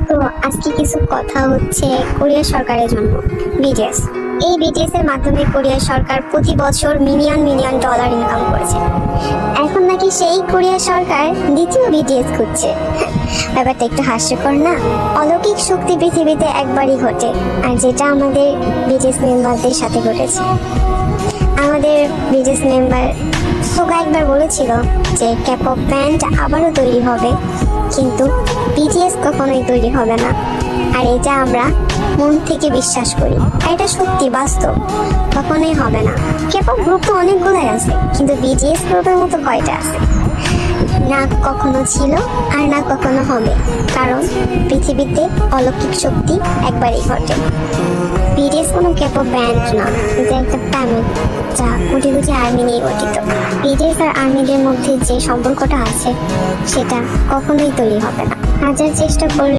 তো আজকে কিছু কথা হচ্ছে কোরিয়া সরকারের জন্য। বিটিএস, এই বিটিএস এর মাধ্যমে কোরিয়া সরকার প্রতি বছর মিলিয়ন মিলিয়ন ডলার ইনকাম করেছে। এখন নাকি সেই কোরিয়া সরকার দ্বিতীয় বিটিএস খুঁজছে। ব্যাপারটা একটু হাস্যকর না? অলৌকিক শক্তি পৃথিবীতে একবারই ঘটে, আর যেটা আমাদের বিটিএস মেম্বারদের সাথে ঘটেছে। আমাদের বিটিএস মেম্বার সোগা একবার বলেছিল যে ক্যাপপ ব্যান্ড আবারও তৈরি হবে, কিন্তু বিটিএস কখনোই তৈরি হবে না। আর এটা আমরা মন থেকে বিশ্বাস করি, আর এটা সত্যি বাস্তব, কখনোই হবে না। ক্যাপপ গ্রুপ তো অনেকগুলাই আছে, কিন্তু বিটিএস গ্রুপের মতো কয়টা আছে? না কখনো ছিল আর না কখনো হবে, কারণ পৃথিবীতে অলৌকিক শক্তি একবারই ঘটে। বিটিএস কোনো ক্যাপপ ব্যান্ড না, এটা একটা ফ্যামিলি যা কোটি কোটি আর্মি নিয়ে গঠিত। বিটিএস আর আর্মিদের মধ্যে যে সম্পর্কটা আছে সেটা কখনোই তৈরি হবে না, হাজার চেষ্টা করলে